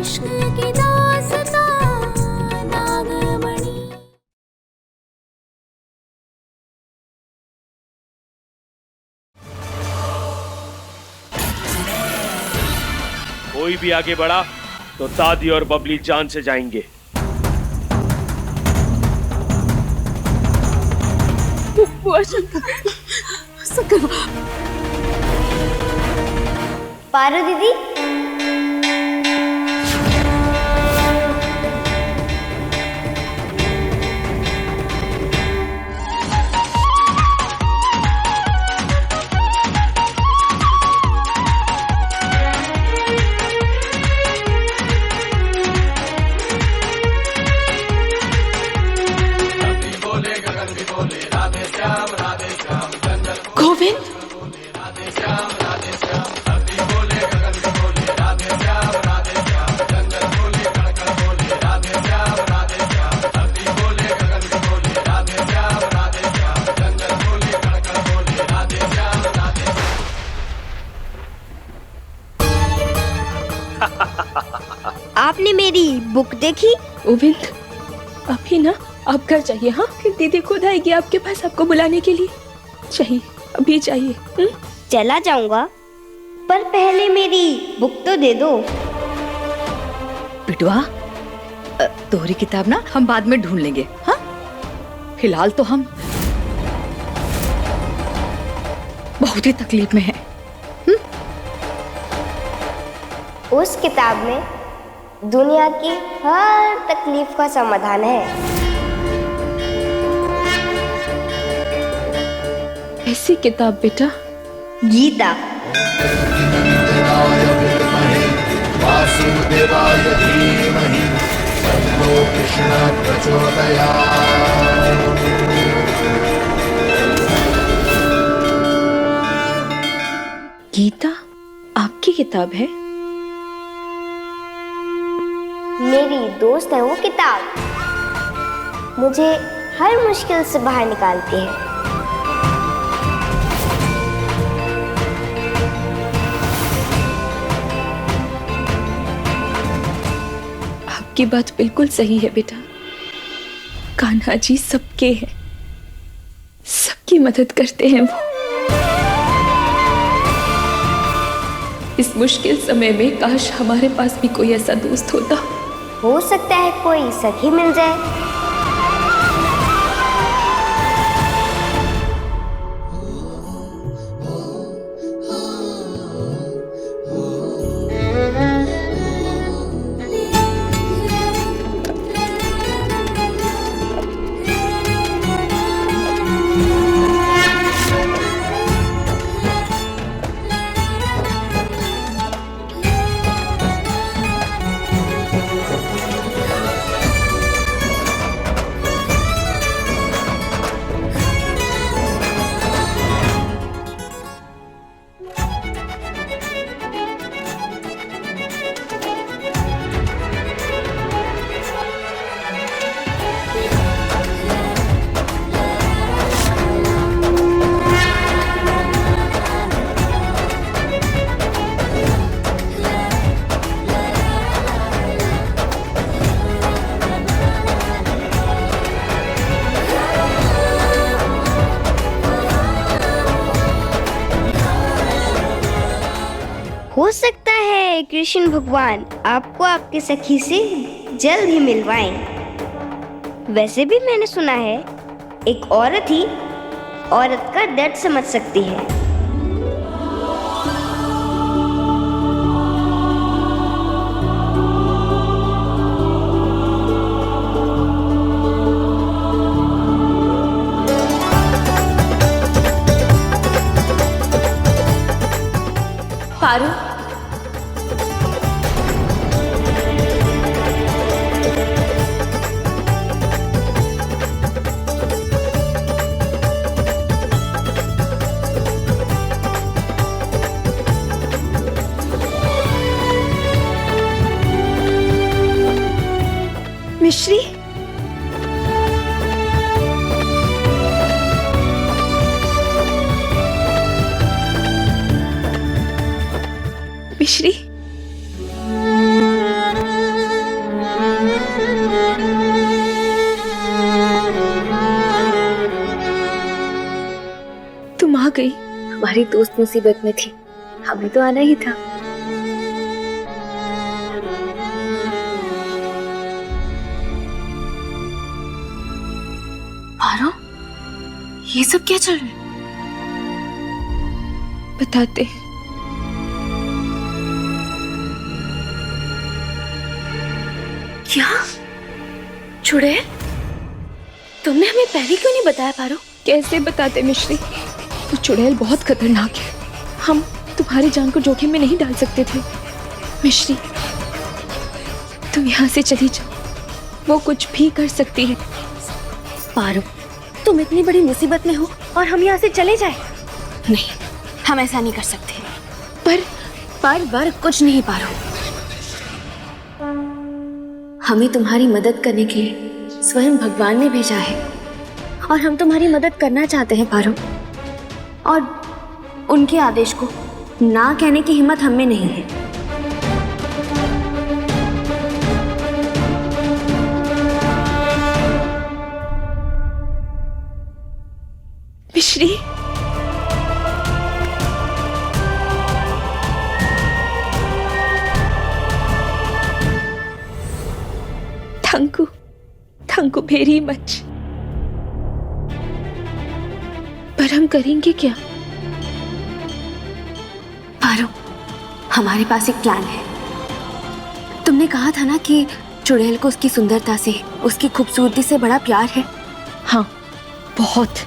इश्क की दास्तां नागमणि। कोई भी आगे बढ़ा तो दादी और बबली जान से जाएंगे। पारो दीदी, गोविंद, आपने मेरी बुक देखी? गोविंद, अभी ना आप घर जाइए। हाँ, फिर दीदी खुद आएगी आपके पास आपको बुलाने के लिए। चाहिए, अभी चाहिए। चला जाऊंगा, पर पहले मेरी बुक तो दे दो। बिटुआ, तोहरी किताब ना हम बाद में ढूंढ लेंगे। हाँ, फिलहाल तो हम बहुत ही तकलीफ में हैं। उस किताब में दुनिया की हर तकलीफ का समाधान है। ऐसी किताब बेटा? गीता। वासुदेवाय धीमहि तन्नो कृष्ण प्रचोदयात्। गीता आपकी किताब है? मेरी दोस्त है वो किताब, मुझे हर मुश्किल से बाहर निकालती है। आपकी बात बिल्कुल सही है बेटा। कान्हा जी सबके हैं, सबकी मदद करते हैं वो। इस मुश्किल समय में काश हमारे पास भी कोई ऐसा दोस्त होता। हो सकता है कोई सखी मिल जाए। हो सकता है कृष्ण भगवान आपको आपके सखी से जल्द ही मिलवाएं। वैसे भी मैंने सुना है एक औरत ही औरत का दर्द समझ सकती है। पारू, मिश्री, मिश्री, तुम्हारी दोस्त मुसीबत में थी, हमें तो आना ही था। पारो, ये सब क्या चल रहा है? बताते हैं। क्या चुड़ैल? तुमने हमें पहले क्यों नहीं बताया पारो? कैसे बताते मिश्री, वो चुड़ैल बहुत खतरनाक है। हम तुम्हारी जान को जोखिम में नहीं डाल सकते थे। मिश्री, तुम यहाँ से चली जाओ, वो कुछ भी कर सकती है। पारो, तुम इतनी बड़ी मुसीबत में हो और हम यहाँ से चले जाए? नहीं, हम ऐसा नहीं कर सकते। पर कुछ नहीं पारो, हमें तुम्हारी मदद करने के लिए स्वयं भगवान ने भेजा है और हम तुम्हारी मदद करना चाहते हैं पारो। और उनके आदेश को ना कहने की हिम्मत हम में नहीं है। मिश्री, थैंक यू वेरी मच। पर हम करेंगे क्या? पारो, हमारे पास एक प्लान है। तुमने कहा था ना कि चुड़ैल को उसकी सुंदरता से, उसकी खूबसूरती से बड़ा प्यार है। हाँ, बहुत।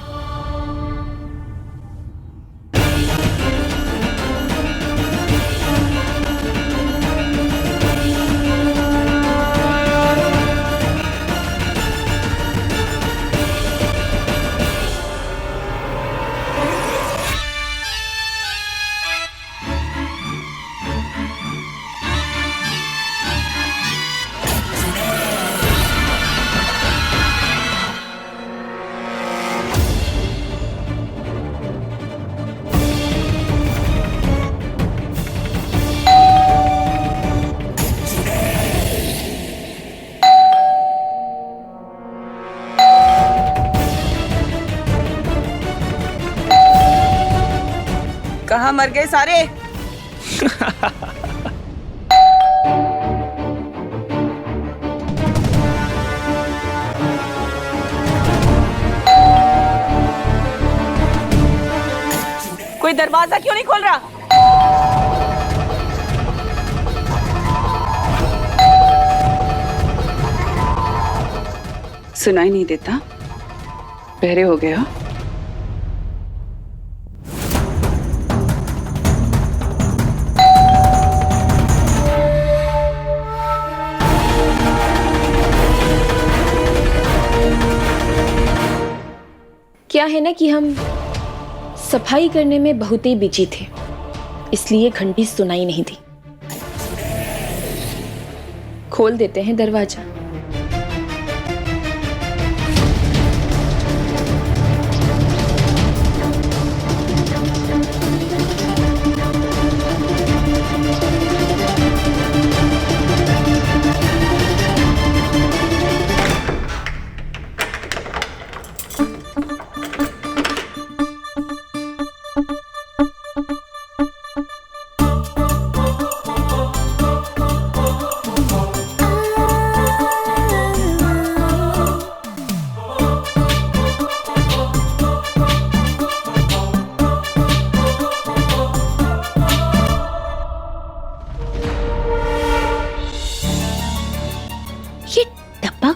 कहाँ मर गए सारे? कोई दरवाजा क्यों नहीं खोल रहा? सुनाई नहीं देता? बहरे हो गए हो? क्या है ना कि हम सफाई करने में बहुत ही बिजी थे, इसलिए घंटी सुनाई नहीं दी। खोल देते हैं दरवाजा।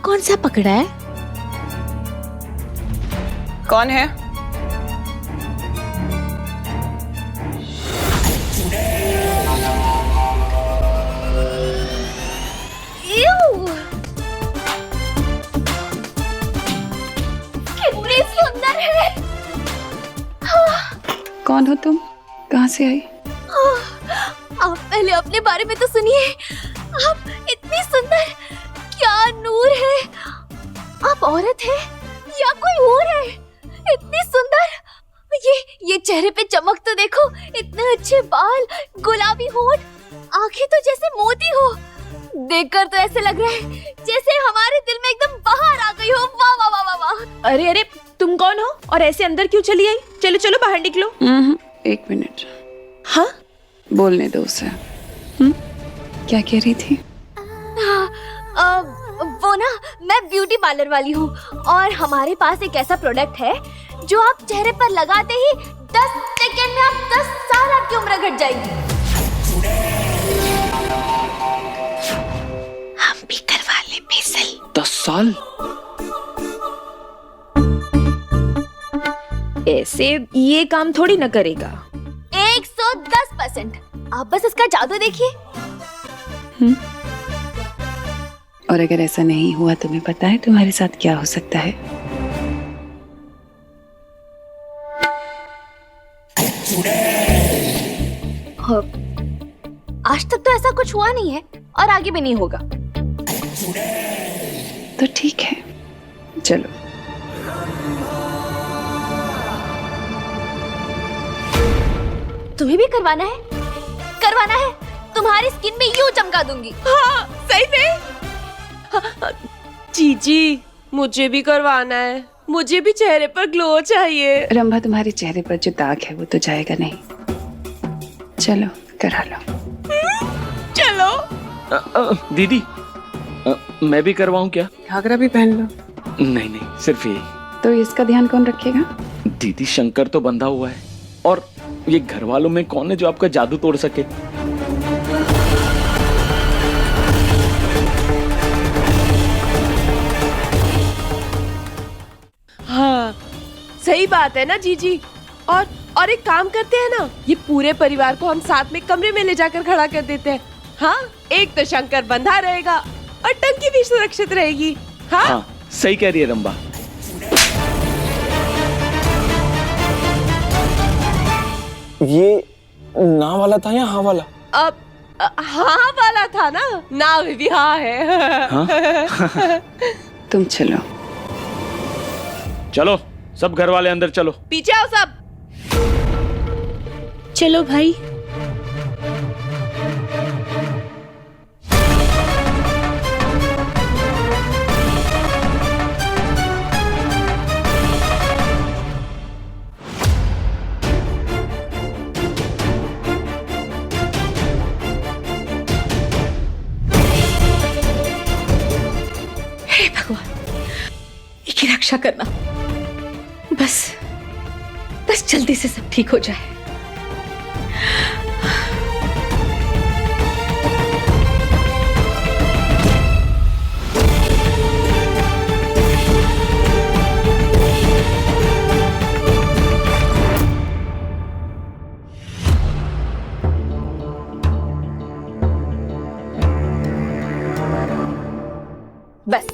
कौन सा पकड़ा है? कौन है? कितनी सुंदर है। कौन हो तुम? कहाँ से आई? आप पहले अपने बारे में तो सुनिए। आप इतनी सुंदर, क्या नूर है। आप औरत है या कोई और है? इतनी सुंदर, ये चेहरे पे चमक तो देखो। इतने अच्छे बाल, गुलाबी होंठ, आंखें तो जैसे मोती हो। देखकर तो ऐसे लग रहा है जैसे हमारे दिल में एकदम बहार आ गई हो। वाह वाह वाह वाह वाह। अरे अरे, तुम कौन हो और ऐसे अंदर क्यों चली आई? चलो चलो बाहर निकलो। एक मिनट, हाँ? बोलने दो उसे। क्या कह रही थी? वो ना, मैं ब्यूटी पार्लर वाली हूँ और हमारे पास एक ऐसा प्रोडक्ट है जो आप चेहरे पर लगाते ही 10 सेकंड में आप 10 साल आपकी उम्र घट जाएगी। हम भी करवा ले फेशियल। 10 साल? ऐसे ये काम थोड़ी ना करेगा। 110%। आप बस इसका जादू देखिए। और अगर ऐसा नहीं हुआ, तुम्हें पता है तुम्हारे साथ क्या हो सकता है? आज तक तो ऐसा कुछ हुआ नहीं है और आगे भी नहीं होगा। तो ठीक है, चलो। तुम्हें भी करवाना है? करवाना है? तुम्हारी स्किन में यूं चमका दूंगी। हाँ, सही में। जीजी, मुझे भी करवाना है। मुझे भी चेहरे पर ग्लो चाहिए। रंभा, तुम्हारे चेहरे पर जो दाग है वो तो जाएगा नहीं। चलो करा लो। चलो। दीदी, मैं भी करवाऊं क्या? घाघरा भी पहन लो। नहीं नहीं, सिर्फ यही। तो इसका ध्यान कौन रखेगा? दीदी, शंकर तो बंधा हुआ है और ये घर वालों में कौन है जो आपका जादू तोड़ सके? हाँ, सही बात है ना जीजी। और एक काम करते हैं ना, ये पूरे परिवार को हम साथ में कमरे में ले जाकर खड़ा कर देते हैं। हाँ, एक तो शंकर बंधा रहेगा और टंकी भी सुरक्षित रहेगी। हाँ, हाँ, सही कह रही है रंबा। ये ना वाला था या हाँ वाला? अब हाँ वाला था ना, ना भी हाँ है। हाँ? तुम चलो। चलो, सब घर वाले अंदर चलो। पीछे आओ सब। चलो भाई। हे भगवान, इसकी रक्षा करना। बस जल्दी से सब ठीक हो जाए। बस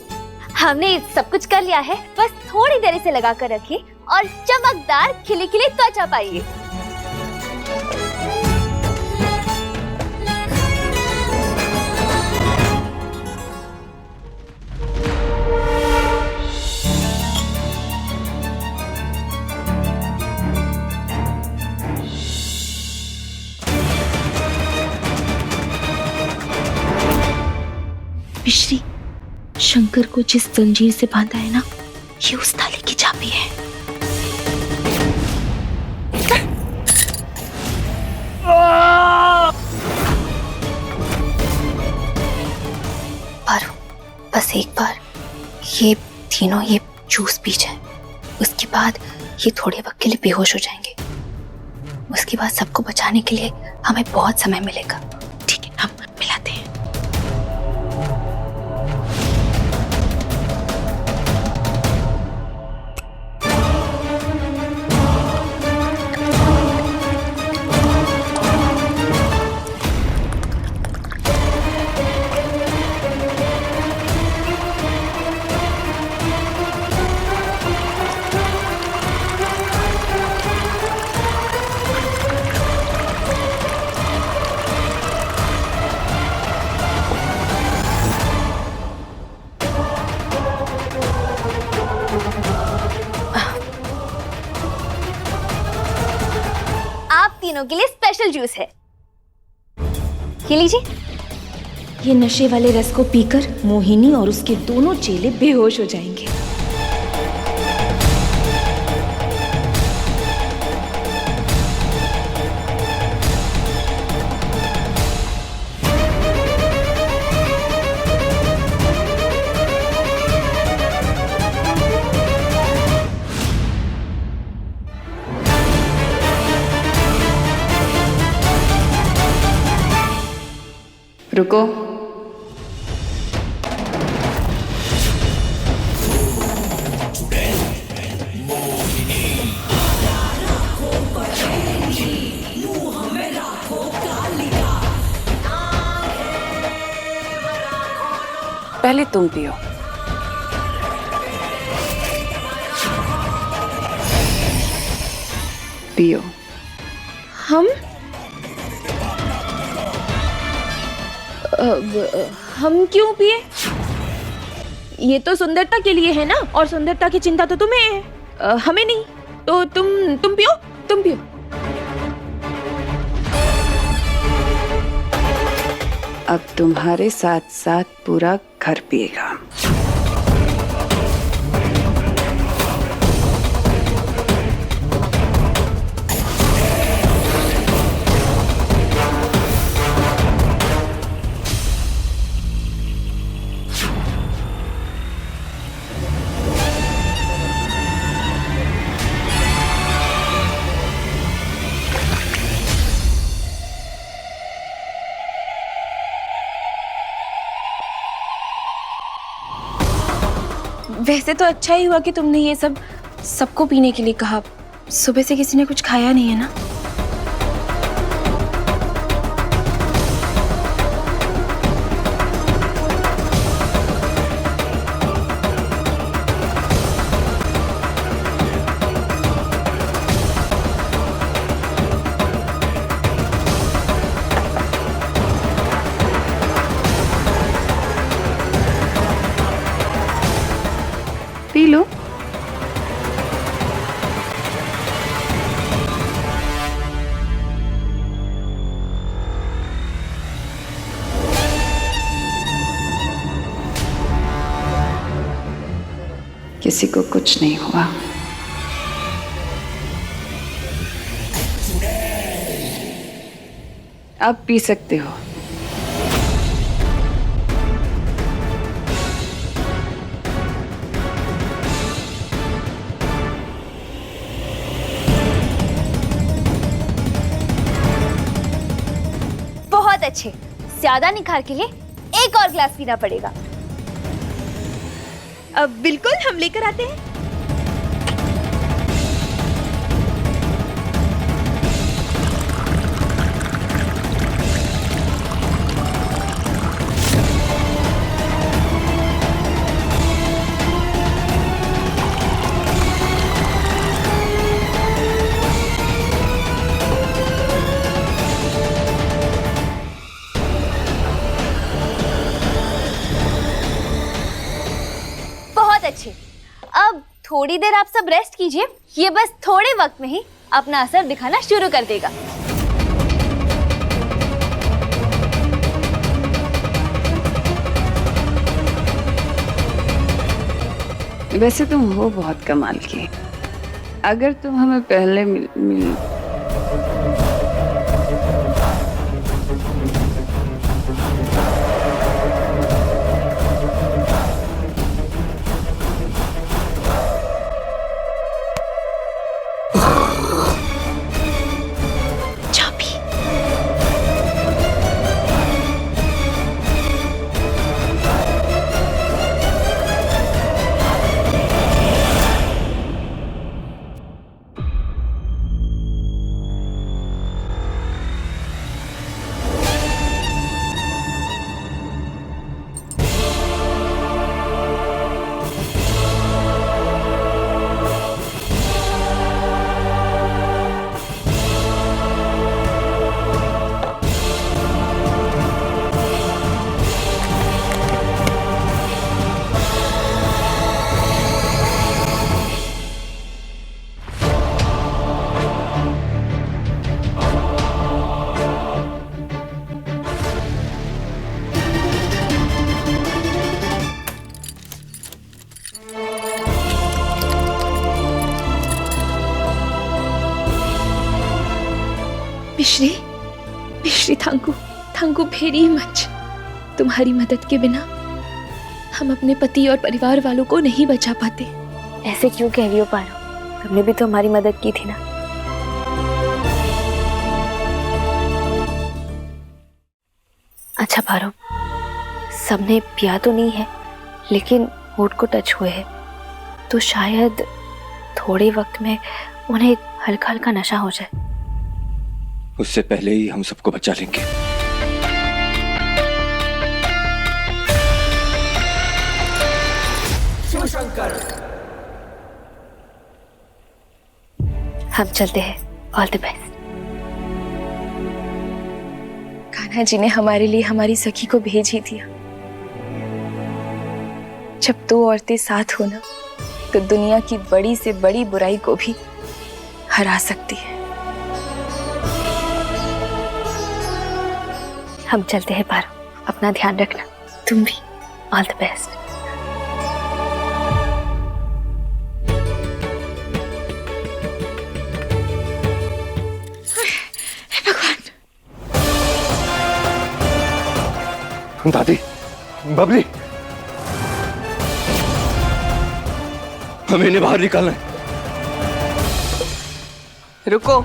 हमने सब कुछ कर लिया है। बस थोड़ी देर इसे लगा कर रखिए और चमकदार खिली खिली त्वचा पाइए। मिश्री, शंकर को जिस जंजीर से बांधा है ना, ये उस ताले की चाबी है। पारो, बस एक बार ये तीनों ये जूस पी जाए, उसके बाद ये थोड़े वक्त के लिए बेहोश हो जाएंगे। उसके बाद सबको बचाने के लिए हमें बहुत समय मिलेगा। ठीक है, हम मिलाते हैं। तीनों के लिए स्पेशल जूस है, ये लीजिए। ये नशे वाले रस को पीकर मोहिनी और उसके दोनों चेले बेहोश हो जाएंगे। रुको। पहले तुम पियो। पियो। हम हम क्यों पिए? ये तो सुंदरता के लिए है ना, और सुंदरता की चिंता तो तुम्हें है, हमें नहीं। तो तुम पियो, तुम पियो। अब तुम्हारे साथ साथ पूरा घर पिएगा। वैसे तो अच्छा ही हुआ कि तुमने ये सब सबको पीने के लिए कहा। सुबह से किसी ने कुछ खाया नहीं है ना। P low. किसी को कुछ नहीं हुआ। अब पी सकते हो। बहुत अच्छे। ज्यादा निखार के लिए एक और ग्लास पीना पड़ेगा। अब बिल्कुल हम लेकर आते हैं। अच्छे। अब थोड़ी देर आप सब रेस्ट कीजिए, ये बस थोड़े वक्त में ही अपना असर दिखाना शुरू कर देगा। वैसे तुम हो बहुत कमाल की। अगर तुम हमें पहले मिल मिश्री, मिश्री, थैंक यू वेरी मच। तुम्हारी मदद के बिना हम अपने पति और परिवार वालों को नहीं बचा पाते। ऐसे क्यों कह रही हो पारो? तुमने भी तो हमारी मदद की थी ना। अच्छा पारो, सबने पिया तो नहीं है, लेकिन होठ को टच हुए है, तो शायद थोड़े वक्त में उन्हें हल्का हल्का नशा हो जाए। उससे पहले ही हम सबको बचा लेंगे। हम चलते हैं, all the best. Kanha ji ने हमारे लिए हमारी सखी को भेज ही दिया। जब दो औरतें साथ हो ना, तो दुनिया की बड़ी से बड़ी बुराई को भी हरा सकती है। हम चलते हैं पारो, अपना ध्यान रखना। तुम भी, ऑल द बेस्ट। दादी, बबली, हमें इन्हें बाहर निकालना है। रुको।